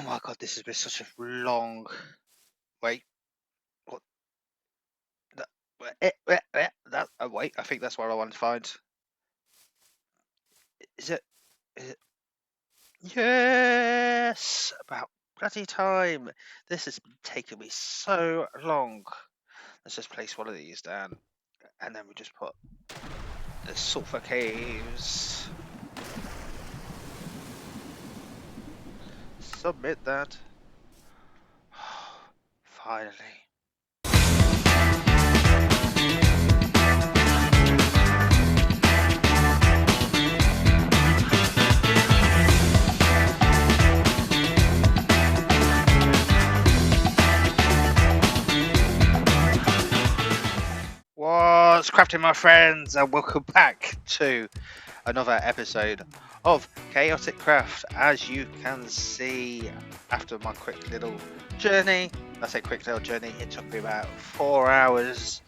my god, this has been such a long wait. What? Wait, I think that's what I want to find. Is it? Is it? Yes! About bloody time. This has been taking me so long. Let's just place one of these down, and then we just put the sulphur caves. Submit that. Finally. What's crafting, my friends, and welcome back to another episode of Chaoticcraft. As you can see, after my quick little journey, I say quick little journey, it took me about 4 hours,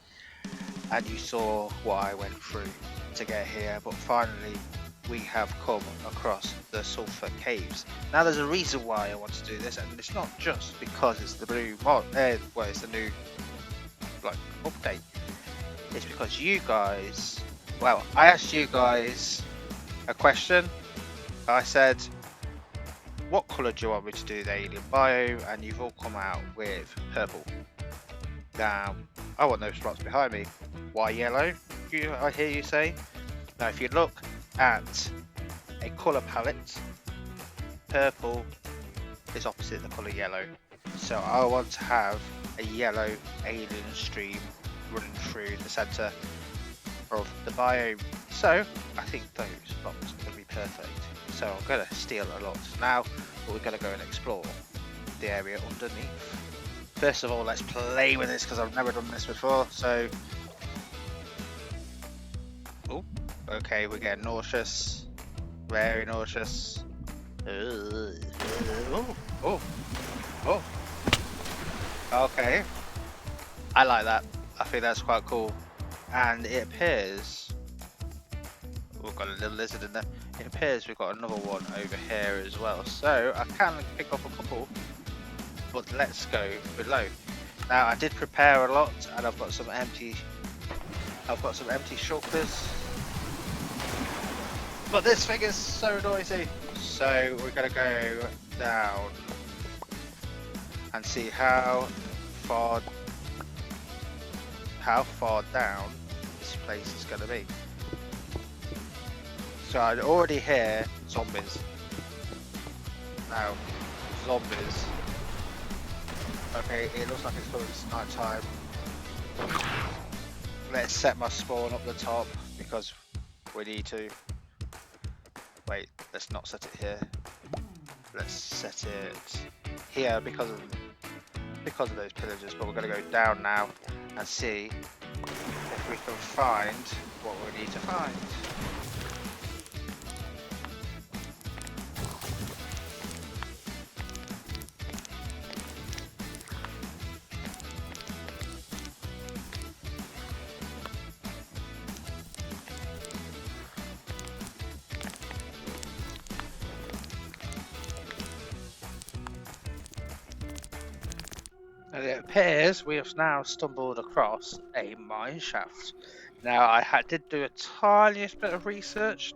and you saw what I went through to get here, but finally we have come across the sulphur caves. Now there's a reason why I want to do this, and it's not just because it's the new mod, well, it's the new update. It's because you guys, well, I asked you guys a question. I said, what colour do you want me to do the alien biome? And you've all come out with purple. Now, I want those spots behind me. Why yellow? I hear you say. Now, if you look at a colour palette, purple is opposite the colour yellow. So I want to have a yellow alien stream running through the centre of the biome. So I think those blocks are going to be perfect. So I'm going to steal a lot now, but we're going to go and explore the area underneath. First of all, let's play with this because I've never done this before. So, oh, okay, we're getting nauseous, very nauseous. Oh, okay, I like that. I think that's quite cool, and it appears we've got a little lizard in there. It appears we've got another one over here as well, so I can pick up a couple, but let's go below. Now I did prepare a lot, and I've got some empty shulkers, but this thing is so noisy. So we're gonna go down and see how far down this place is going to be. So I already hear zombies. Now, zombies. Okay, it looks like it's night time. Let's set my spawn up the top because we need to. Wait, let's not set it here. Let's set it here because of those pillagers, but we're going to go down now and see if we can find what we need to find. And it appears we have now stumbled across a mine shaft. Now I did do a tiniest bit of research.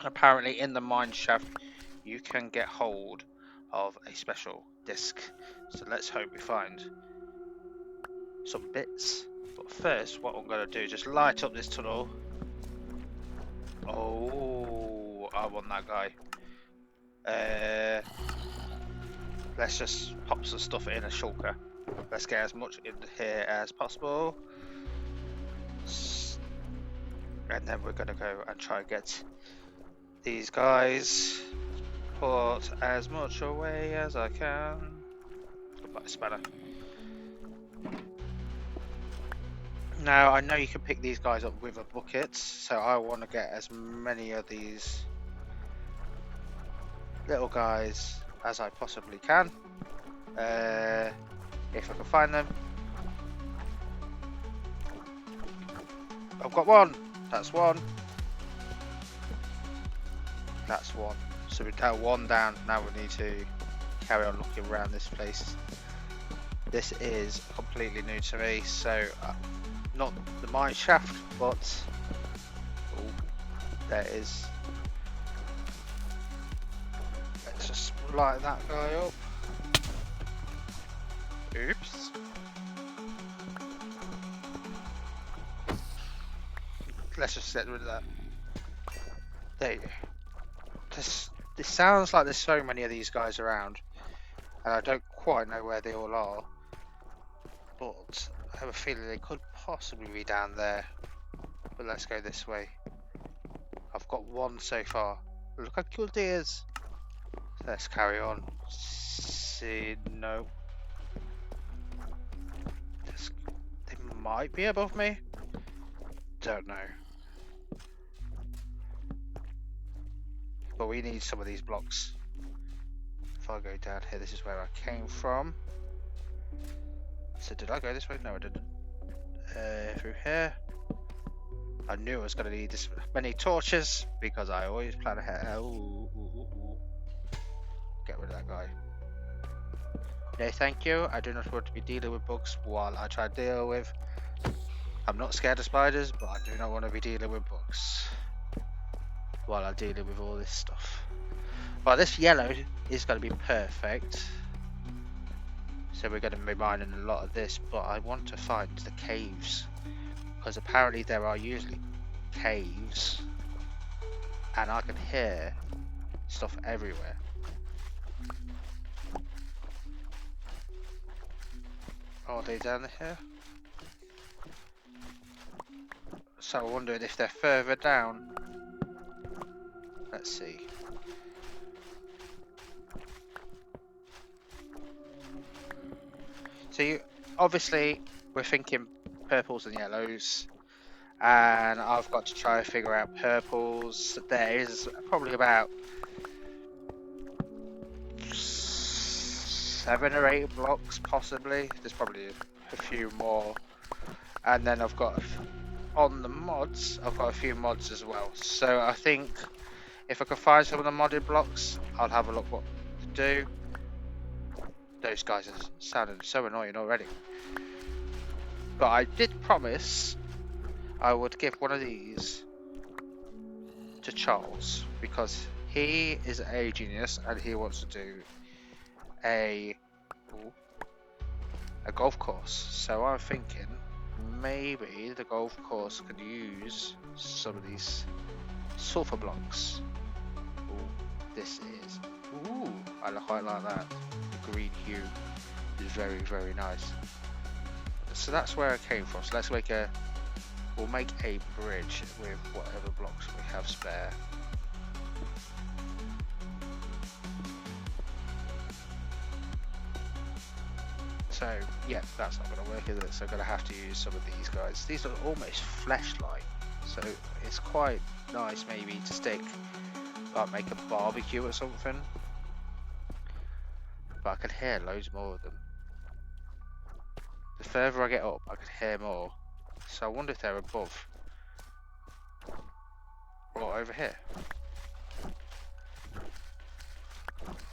Apparently in the mine shaft you can get hold of a special disc. So let's hope we find some bits. But first what I'm going to do is just light up this tunnel. Oh, I want that guy. Let's just pop some stuff in a shulker. Let's get as much in here as possible. And then we're going to go and try and get these guys. Put as much away as I can. Goodbye, spanner. Now, I know you can pick these guys up with a bucket, so I want to get as many of these little guys as I possibly can. If I can find them. I've got one. That's one. That's one. So we're down one down. Now we need to carry on looking around this place. This is completely new to me, so not the mine shaft, but there is. Let's just light that guy up. Oops. Let's just get rid of that. There you go. This sounds like there's so many of these guys around, and I don't quite know where they all are, but I have a feeling they could possibly be down there. But let's go this way. I've got one so far. Look how cool it is. Let's carry on. See, no. They might be above me. Don't know. But we need some of these blocks. If I go down here, this is where I came from. So did I go this way? No, I didn't. Through here. I knew I was going to need this many torches because I always plan ahead. Ooh. Get rid of that guy. No, thank you. I do not want to be dealing with bugs while I try to deal with. I'm not scared of spiders, but I do not want to be dealing with bugs while I'm dealing with all this stuff. Well, this yellow is going to be perfect. So we're going to be mining a lot of this, but I want to find the caves. Because apparently there are usually caves. And I can hear stuff everywhere. Are they down here? So I'm wondering if they're further down. Let's see. So obviously we're thinking purples and yellows, and I've got to try and figure out purples. There is probably about 7 or 8 blocks possibly. There's probably a few more, and then I've got on the mods, I've got a few mods as well. So I think if I can find some of the modded blocks, I'll have a look what to do. Those guys are sounding so annoying already. But I did promise I would give one of these to Charles because he is a genius and he wants to do a golf course. So I'm thinking maybe the golf course could use some of these sulphur blocks. This is, I quite like that. The green hue is very, very nice. So that's where I came from. So let's make we'll make a bridge with whatever blocks we have spare. So yeah, that's not going to work, is it? So I'm going to have to use some of these guys. These are almost flesh-like, so it's quite nice maybe to stick, like make a barbecue or something. But I can hear loads more of them. The further I get up, I can hear more. So I wonder if they're above or over here.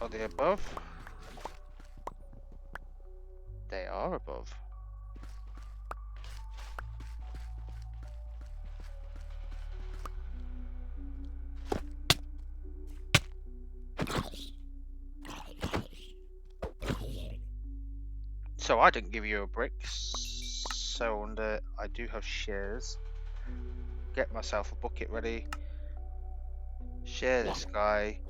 Are they above? They are above. So I didn't give you a brick, so I do have shears. Get myself a bucket ready. Shear this guy.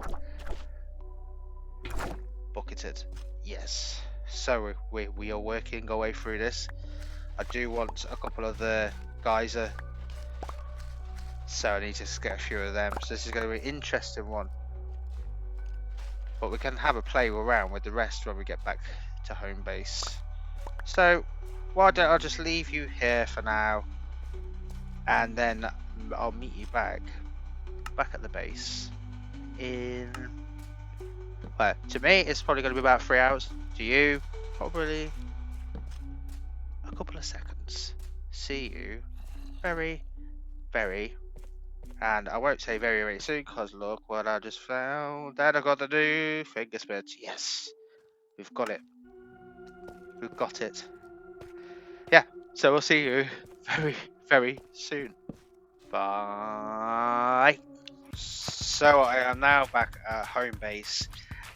Bucketed. Yes. So we are working our way through this. I do want a couple of the geyser, so I need to get a few of them. So this is going to be an interesting one. But we can have a play around with the rest when we get back to home base. So why don't I just leave you here for now, and then I'll meet you back at the base in, well, to me it's probably going to be about 3 hours. To you, probably a couple of seconds. See you very, and I won't say very, very soon, because look what I just found that I got to do. Finger spits, yes. We've got it. We've got it. Yeah, so we'll see you very, very soon. Bye. So I am now back at home base,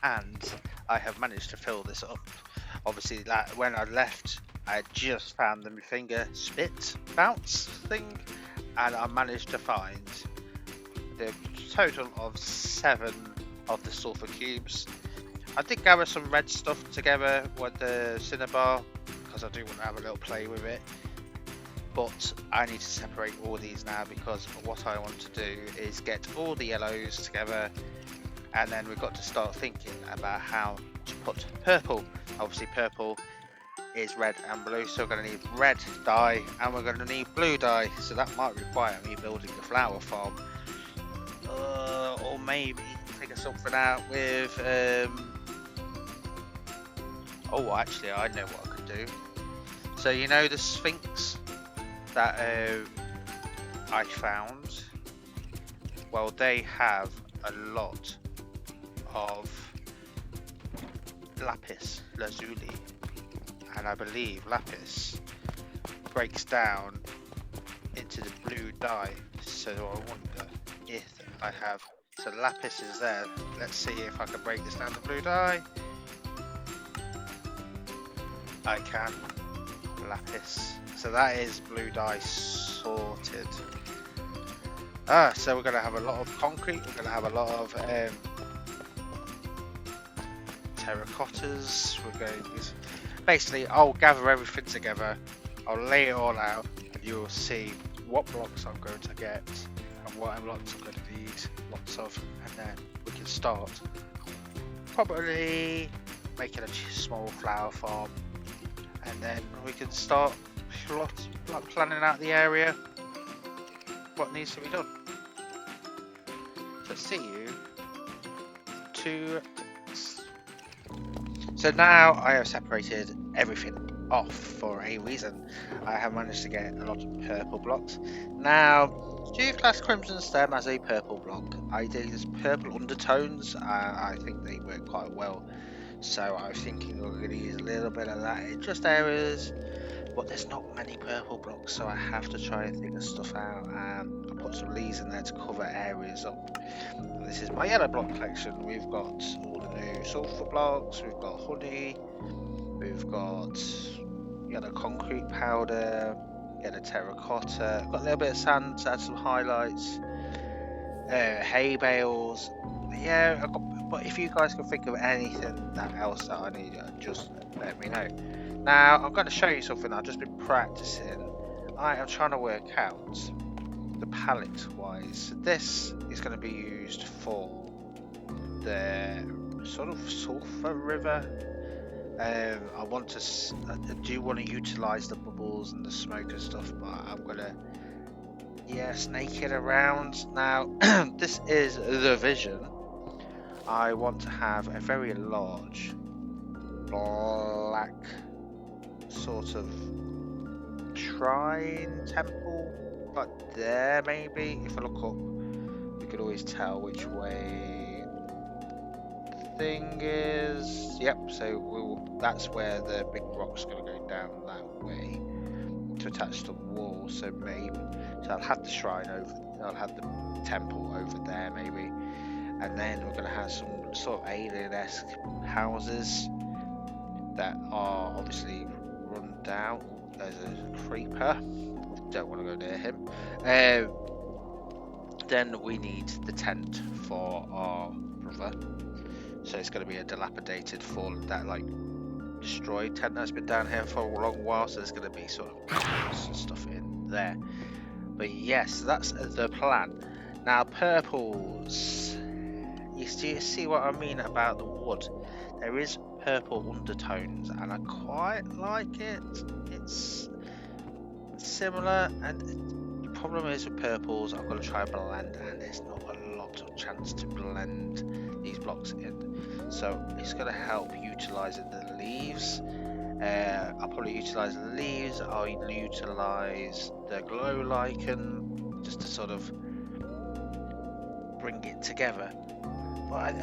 and I have managed to fill this up. Obviously, when I left, I had just found the finger spit bounce thing, and I managed to find the total of 7 of the sulphur cubes. I did gather some red stuff together with the cinnabar because I do want to have a little play with it. But I need to separate all these now because what I want to do is get all the yellows together, and then we've got to start thinking about how to put purple. Obviously purple is red and blue, so we're going to need red dye and we're going to need blue dye, so that might require me building a flower farm, or maybe figure something out with oh, actually I know what I could do. So you know the Sphinx that I found? Well, they have a lot of lapis lazuli, and I believe lapis breaks down into the blue dye, so I wonder if I have, so lapis is there. Let's see if I can break this down to blue dye. I can. Lapis, so that is blue dye sorted. So we're going to have a lot of concrete, we're going to have a lot of terracottas. We're going to, basically I'll gather everything together, I'll lay it all out, and you'll see what blocks I'm going to get and what blocks I'm going to need lots of, and then we can start probably making a small flower farm, and then we can start planning out the area, what needs to be done. So see you to. So now I have separated everything off for a reason. I have managed to get a lot of purple blocks. Now, do you class Crimson Stem as a purple block? I did use purple undertones. I think they work quite well. So I was thinking we're going to use a little bit of that in just areas, but there's not many purple blocks, so I have to try and figure stuff out, and I put some leaves in there to cover areas up. This is my yellow block collection. We've got all the new sulphur blocks, we've got honey, we've got yellow concrete powder, yellow terracotta, got a little bit of sand to add some highlights, hay bales. Yeah, but if you guys can think of anything else that I need, just let me know. Now, I'm going to show you something I've just been practicing. I am trying to work out the palette wise. This is going to be used for the sort of sulphur river. I do want to utilise the bubbles and the smoke and stuff, but I'm going to, snake it around. Now, this is the vision. I want to have a very large black sort of shrine temple, like there maybe. If I look up, we could always tell which way the thing is. Yep, so that's where the big rock's going to go down that way to attach to the wall. So I'll have the shrine over, I'll have the temple over there maybe, and then we're going to have some sort of alien-esque houses that are obviously run down. There's a creeper, don't want to go near him. Then we need the tent for our brother, so it's going to be a dilapidated, destroyed tent that's been down here for a long while, so there's going to be sort of some stuff in there. But yes, that's the plan. Now, purples, you see what I mean about the wood? There is purple undertones, and I quite like it. It's similar, and the problem is with purples, I'm going to try and blend, and there's not a lot of chance to blend these blocks in. So it's going to help utilising the leaves. I'll probably utilise the leaves. I'll utilise the glow lichen just to sort of bring it together. But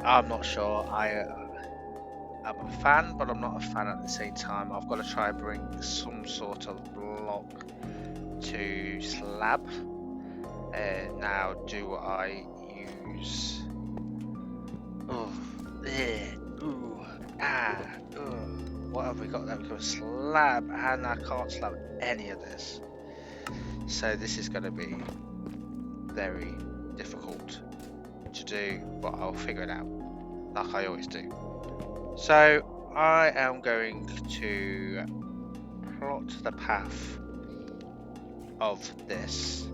I'm not sure. I'm a fan, but I'm not a fan at the same time. I've got to try and bring some sort of block to slab. Now, do I use... Oh, ooh, what have we got there? We've got a slab, and I can't slab any of this. So this is going to be very difficult to do, but I'll figure it out, like I always do. So I am going to plot the path of this,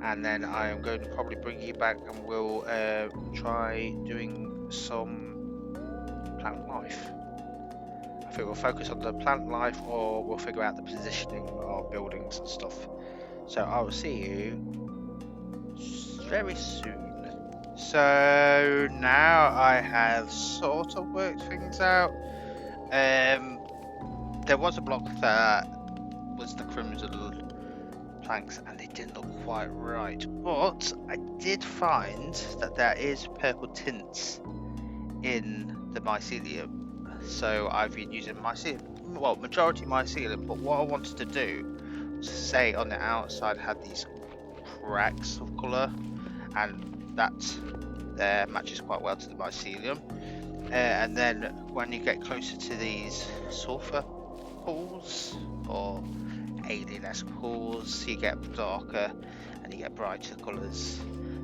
and then I am going to probably bring you back and we'll try doing some plant life. I think we'll focus on the plant life, or we'll figure out the positioning of buildings and stuff. So I will see you very soon. So now I have sort of worked things out. There was a block that was the crimson planks and they didn't look quite right, but I did find that there is purple tints in the mycelium, so I've been using mycelium, well, majority mycelium, but what I wanted to do was say on the outside had these cracks of colour, and that there matches quite well to the mycelium, and then when you get closer to these sulphur pools or alien-esque pools, you get darker and you get brighter colours.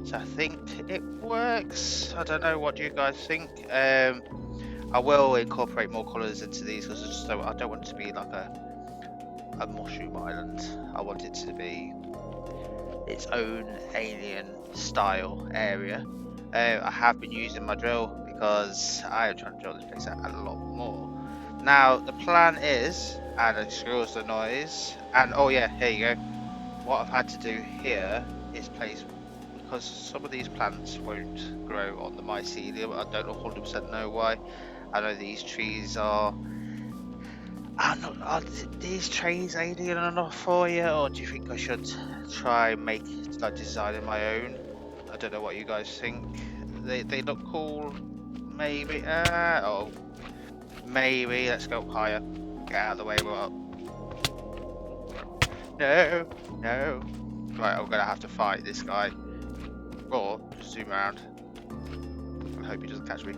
So I think it works. I don't know, what do you guys think? I will incorporate more colours into these because I don't want it to be like a mushroom island. I want it to be its own alien style area. I have been using my drill because I am trying to drill this place out a lot more. Now the plan is, and excuse the noise, and oh yeah, here you go. What I've had to do here is place, because some of these plants won't grow on the mycelium. I don't 100% know why. I know these trees are these trees alien enough for you, or do you think I should try and designing my own? I don't know what you guys think. They look cool, maybe. Maybe. Let's go up higher. Get out of the way. We're up. No. Right, I'm gonna have to fight this guy, or just zoom around. I hope he doesn't catch me.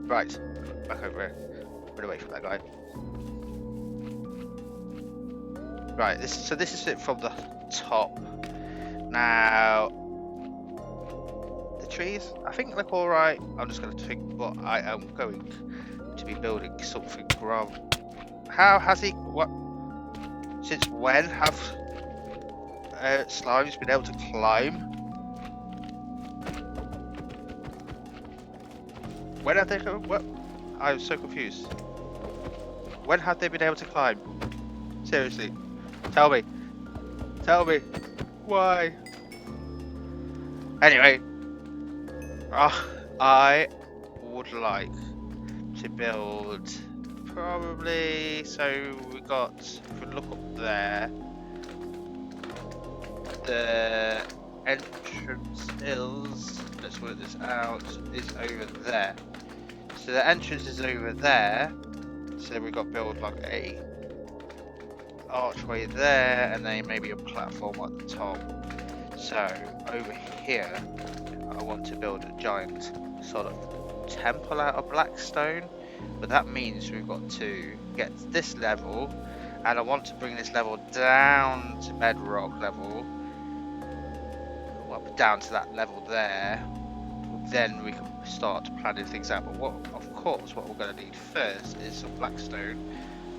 Right, back over here. Get away from that guy. Right, this is it from the top. Now, the trees, I think look alright. I'm just going to think, but I am going to be building something from. How has he? What? Since when have slimes been able to climb? When have they? What? I'm so confused. When have they been able to climb? Seriously, tell me. Tell me. Why? Anyway, I would like to build probably. So we got. If we look up there, the entrance is. Let's work this out. Is over there. So the entrance is over there. So we've got build like a archway there, and then maybe a platform at the top. So over here, I want to build a giant sort of temple out of black stone, but that means we've got to get this level, and I want to bring this level down to bedrock level, well, down to that level there. Then we can start planning things out. But of course, what we're going to need first is some black stone.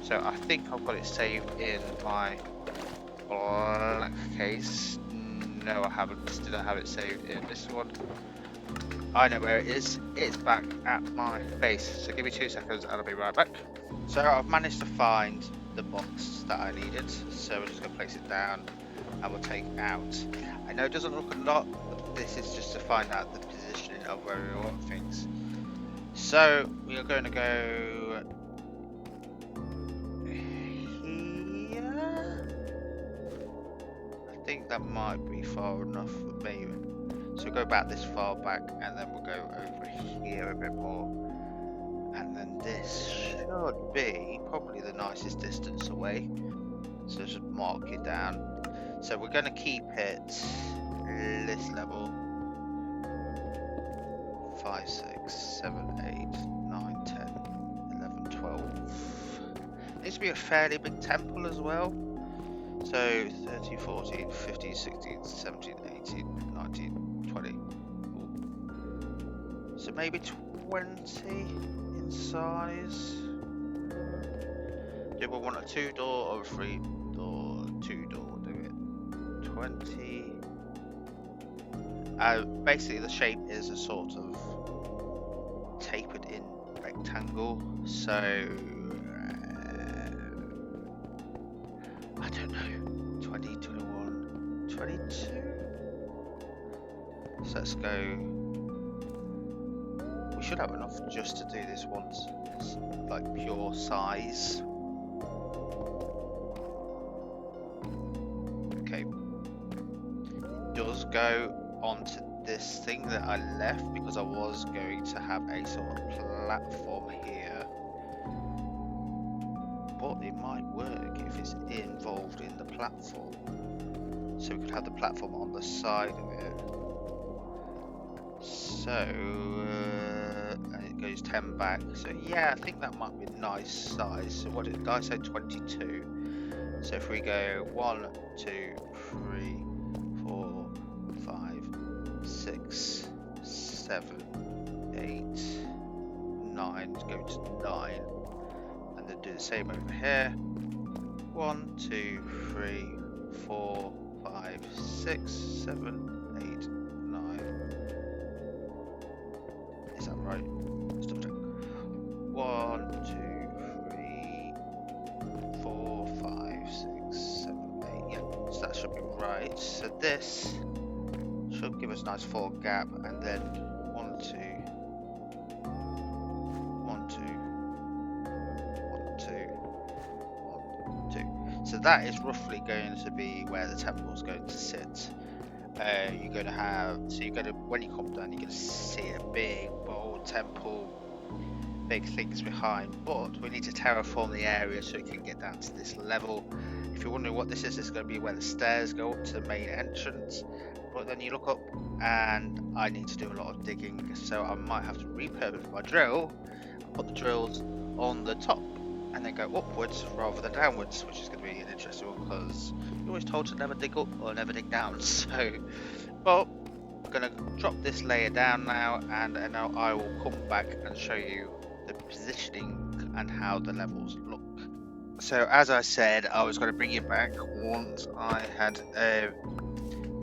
So I think I've got it saved in my black case. No, I haven't. Did I have it saved in this one? I know where it is. It's back at my base. So give me 2 seconds and I'll be right back. So I've managed to find the box that I needed. So we're just going to place it down and we'll take out. I know it doesn't look a lot, but this is just to find out the positioning of where we want things. So we are going to go here. I think that might be far enough for me. So we'll go back this far back, and then we'll go over here a bit more. And then this should be probably the nicest distance away. So just mark it down. So we're going to keep it this level. 5, 6, 7, 8, 9, 10, 11, 12. Needs to be a fairly big temple as well. So 13, 14, 15, 16, 17, 18, 19, 20. Ooh. So maybe 20 in size. Do we want a 2-door or a 3-door? 2-door, do it. 20. Basically, the shape is a sort of tapered in rectangle. So I don't know. 20, 21, 22. So let's go. We should have enough just to do this once. It's like pure size. Okay. It does go onto this thing that I left because I was going to have a sort of platform here. But it might work if it's involved in the platform. So we could have the platform on the side of it. So, and it goes 10 back. So yeah, I think that might be a nice size. So what did I say? 22. So if we go 1, 2, 3, 4, 5, 6, 7, 8, 9. Go to 9. And then do the same over here. 1, 2, 3, 4, 5, 6, 7, 8, 9. Is that right? Let's double check. 1, 2, 3, 4, 5, 6, 7, 8. Yeah, so that should be right. So this should give us a nice full gap, and then 1, 2, 1, 2, 1, 2, 1, 2. So that is roughly going to be where the temple is going to sit. You're going to have, so you're going to, when you come down, you're going to see a big bold temple, big things behind, but we need to terraform the area so we can get down to this level. If you're wondering what this is going to be where the stairs go up to the main entrance, but then you look up and I need to do a lot of digging, so I might have to repurpose my drill and put the drills on the top and then go upwards rather than downwards, which is going to be an interesting one because you're always told to never dig up or never dig down. So, well, I'm going to drop this layer down now, and now I will come back and show you the positioning and how the levels look. So as I said, I was going to bring you back once I had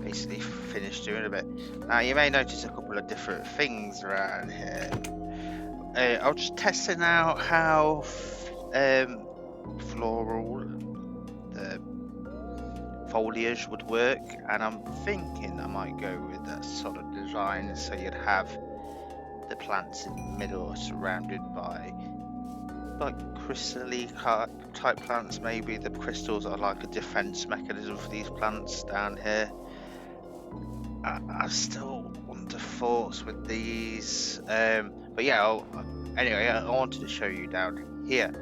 basically finished doing a bit. Now you may notice a couple of different things around here. I was just testing out how floral the foliage would work, and I'm thinking I might go with that sort of design, so you'd have the plants in the middle surrounded by like crystally type plants. Maybe the crystals are like a defense mechanism for these plants down here. I still wonder thoughts with these, but yeah, anyway, I wanted to show you down here.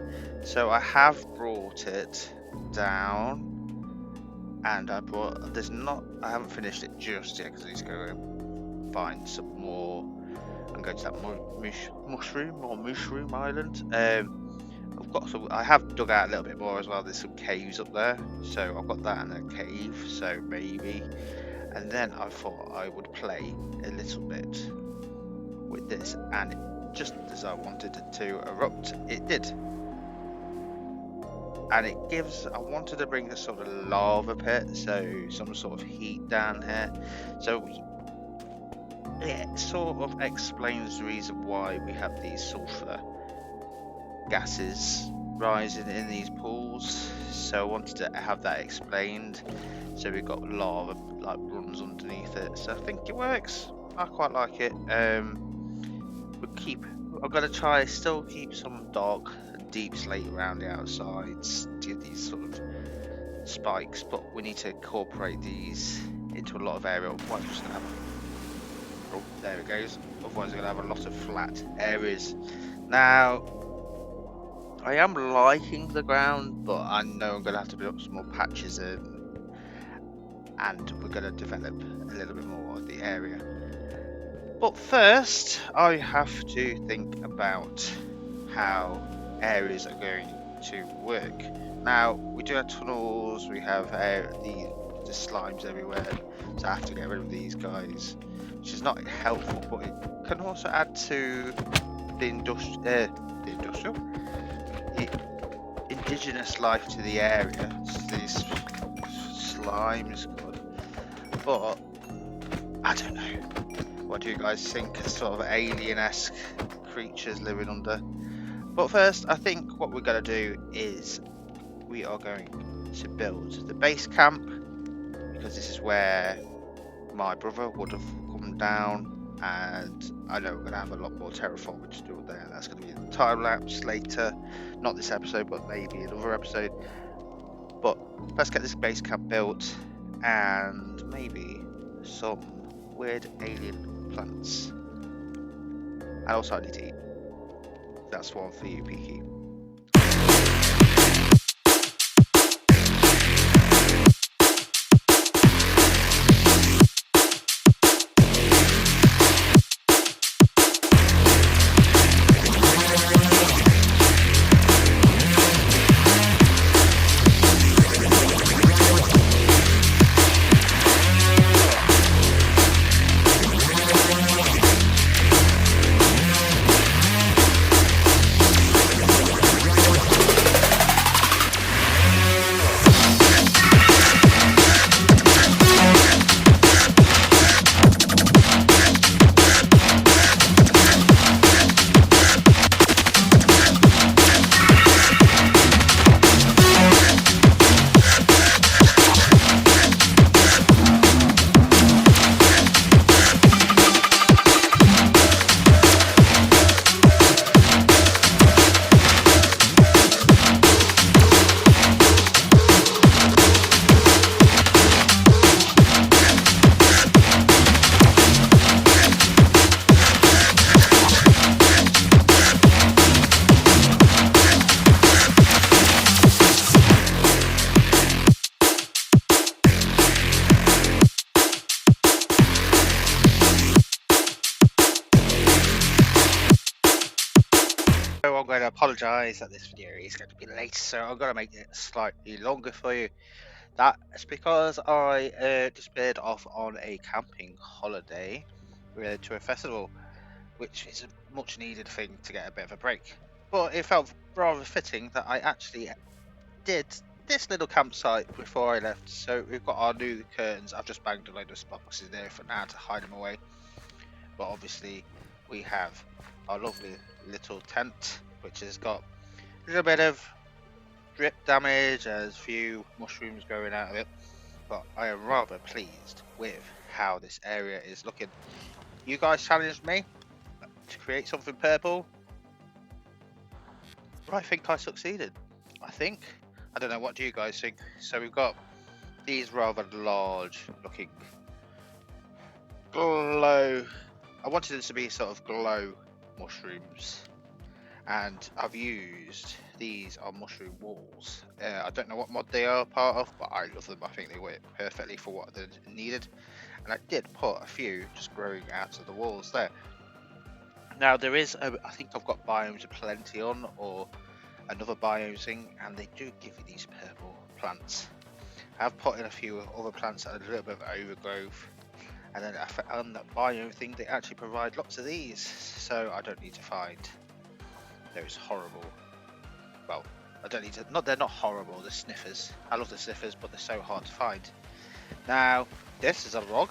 So I have brought it down, and I haven't finished it just yet because I need to go find some more and go to that mushroom island. I have dug out a little bit more as well. There's some caves up there, so I've got that in a cave, so maybe. And then I thought I would play a little bit with this, and just as I wanted it to erupt, it did. And it gives, I wanted to bring a sort of lava pit, so some sort of heat down here. So it sort of explains the reason why we have these sulphur gases rising in these pools. walls, so I wanted to have that explained. So we've got lava like runs underneath it, so I think it works. I quite like it. I'm gonna try still keep some dark and deep slate around the outsides, do these sort of spikes, but we need to incorporate these into a lot of area. Otherwise we're just gonna have oh, there it goes. Otherwise we're gonna have a lot of flat areas. Now I am liking the ground, but I know I'm gonna have to build up some more patches in, and we're gonna develop a little bit more of the area. But first, I have to think about how areas are going to work. Now, we do have tunnels, we have the slimes everywhere, so I have to get rid of these guys, which is not helpful, but it can also add to the indigenous life to the area. So these slimes, but I don't know. What do you guys think? Sort of alien-esque creatures living under. But first, I think what we're going to do is we are going to build the base camp, because this is where my brother would have come down, and I know we're going to have a lot more terraforming to do there. That's going to be in the time lapse later, not this episode, but maybe another episode. But let's get this base camp built, and maybe some weird alien plants. And also I need to eat. That's one for you, Peaky. I'm going to apologise that this video is going to be late, so I'm going to make it slightly longer for you. That's because I disappeared off on a camping holiday to a festival, which is a much needed thing to get a bit of a break. But it felt rather fitting that I actually did this little campsite before I left. So we've got our new curtains. I've just banged a load of boxes there for now to hide them away. But obviously we have our lovely little tent, which has got a little bit of drip damage, as few mushrooms going out of it, but I am rather pleased with how this area is looking. You guys challenged me to create something purple, but I think I succeeded. I don't know, what do you guys think? So we've got these rather large looking glow, I wanted them to be sort of glow mushrooms, and I've used these on mushroom walls. I don't know what mod they are part of, but I love them. I think they work perfectly for what they're needed, and I did put a few just growing out of the walls there. Now there is I think I've got Biomes Plenty on, or another biome thing, and they do give you these purple plants. I've put in a few other plants that are a little bit of overgrowth, and then on that biome thing they actually provide lots of these, so I don't need to find those horrible, well, I don't need to, they're not horrible, the sniffers. I love the sniffers, but they're so hard to find. Now this is a log.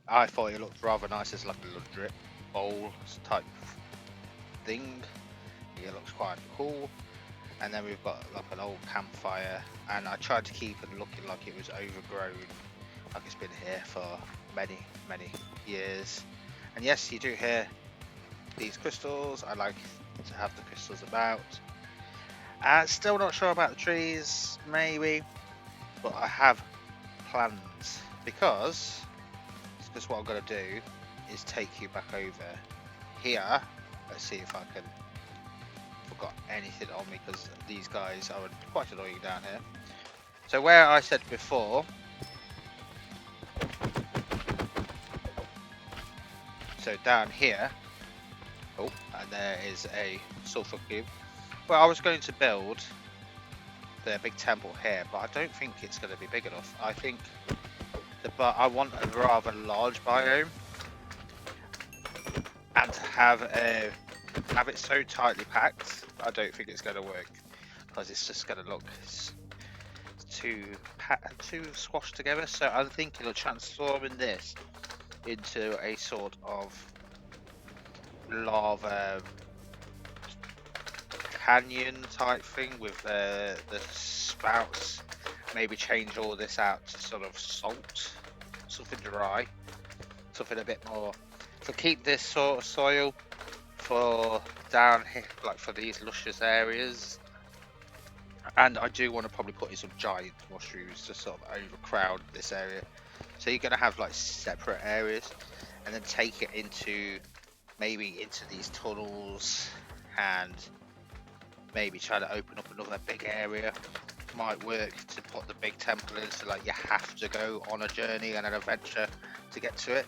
I thought it looked rather nice as like a little drip bowl type thing. It looks quite cool. And then we've got like an old campfire, and I tried to keep it looking like it was overgrown, like it's been here for many years. And yes, you do hear these crystals. I like to have the crystals about. Still not sure about the trees, maybe, but I have plans, because what I'm going to do is take you back over here. Let's see if I can forgot anything on me, because these guys are quite annoying down here. So where I said before, so down here, oh, and there is a sulphur cube. Well, I was going to build the big temple here, but I don't think it's going to be big enough. I think I want a rather large biome, and to have it so tightly packed, I don't think it's going to work, because it's just going to look too squashed together. So I'm thinking of transforming this into a sort of lava canyon type thing with the spouts. Maybe change all this out to sort of salt, something dry, something a bit more, to keep this sort of soil for down here, like for these luscious areas. And I do want to probably put in some giant mushrooms to sort of overcrowd this area. So you're going to have like separate areas, and then take it into these tunnels, and maybe try to open up another big area. Might work to put the big temple in, so like you have to go on a journey and an adventure to get to it.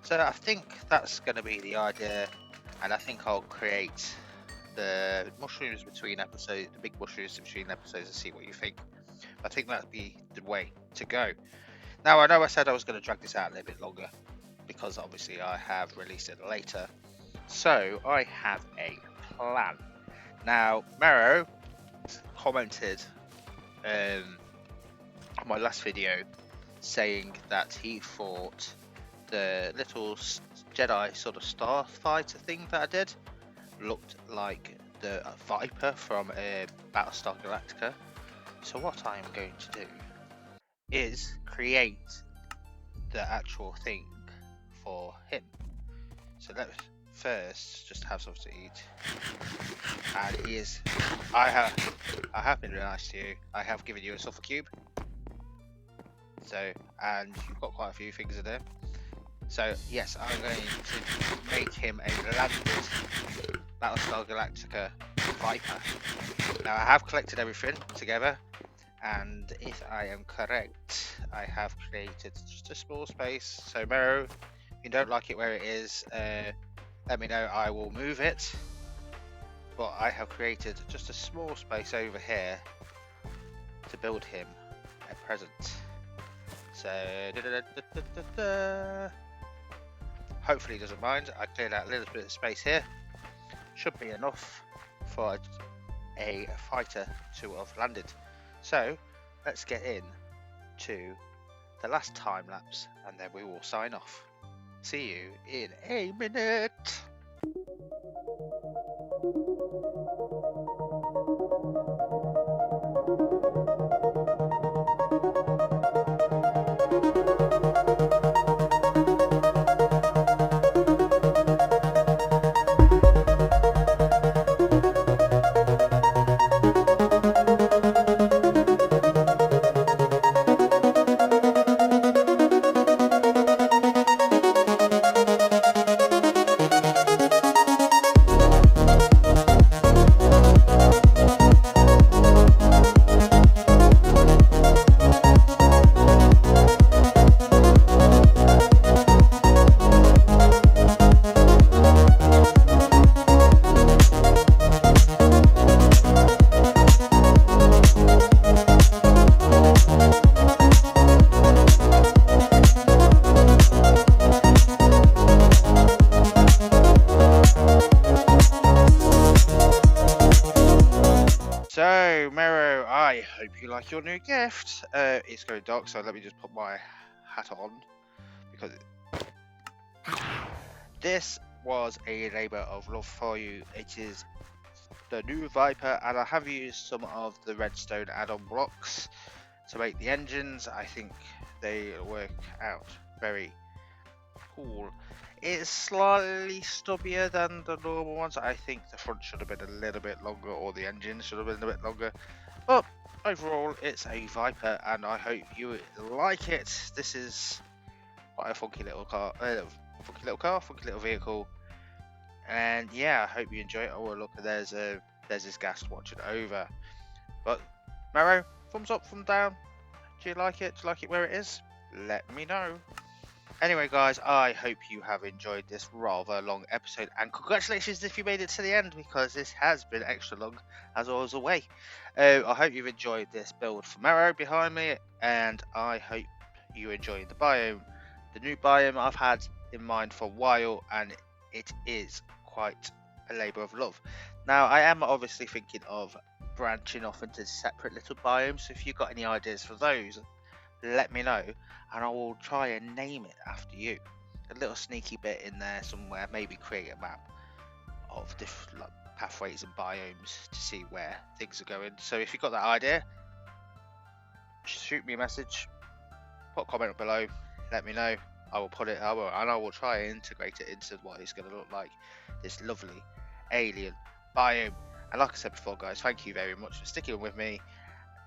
So I think that's going to be the idea, and I think I'll create the mushrooms between episodes, the big mushrooms between episodes, and see what you think. I think that'd be the way to go. Now, I know I said I was going to drag this out a little bit longer, because obviously I have released it later. So I have a plan. Now, Mero commented on my last video saying that he thought the little Jedi sort of starfighter thing that I did looked like the Viper from Battlestar Galactica. So what I am going to do is create the actual thing for him. So let's first just have something to eat. And I have been really nice to you. I have given you a sulphur cube. So, and you've got quite a few things in there. So yes, I'm going to make him a landed Battlestar Galactica Viper. Now I have collected everything together, and if I am correct, I have created just a small space. So Mero, if you don't like it where it is, let me know, I will move it. But I have created just a small space over here to build him at present. So hopefully he doesn't mind. I cleared out a little bit of space here. Should be enough for a fighter to have landed. So let's get in to the last time lapse, and then we will sign off. See you in a minute. So, Mero, I hope you like your new gift. It's going dark, so let me just put my hat on, because this was a labour of love for you. It is the new Viper, and I have used some of the redstone add-on blocks to make the engines. I think they work out very cool. It's slightly stubbier than the normal ones. I think the front should have been a little bit longer, or the engine should have been a bit longer, but overall it's a Viper and I hope you like it. This is quite a funky little car, funky little vehicle, and yeah, I hope you enjoy it. Oh look, there's this ghast watching over. But Maro, thumbs up, thumbs down. Do you like it? Do you like it where it is? Let me know. Anyway guys, I hope you have enjoyed this rather long episode, and congratulations if you made it to the end, because this has been extra long as I was away. I hope you've enjoyed this build for Maro behind me, and I hope you enjoyed the biome. The new biome I've had in mind for a while, and it is quite a labour of love. Now I am obviously thinking of branching off into separate little biomes, so if you've got any ideas for those, let me know and I will try and name it after you. A little sneaky bit in there somewhere, maybe create a map of different pathways and biomes to see where things are going. So if you've got that idea, shoot me a message, put a comment below, let me know. I will put it, and I will try and integrate it into what it's going to look like, this lovely alien biome. And like I said before guys, thank you very much for sticking with me.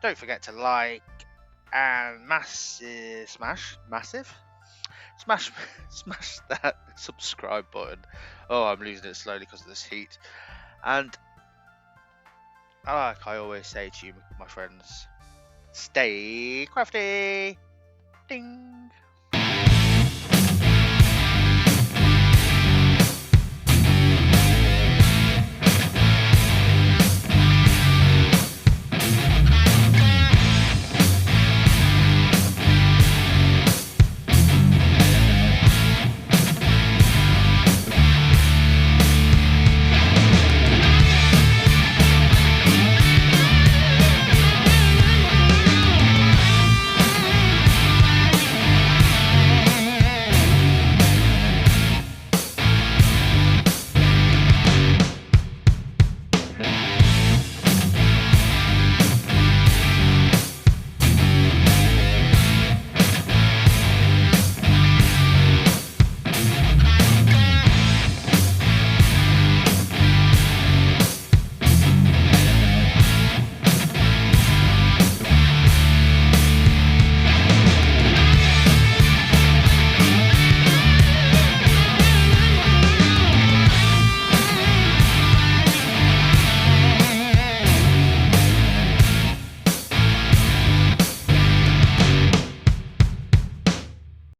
Don't forget to like and smash that subscribe button. Oh, I'm losing it slowly because of this heat. And like I always say to you, my friends, stay crafty. Ding.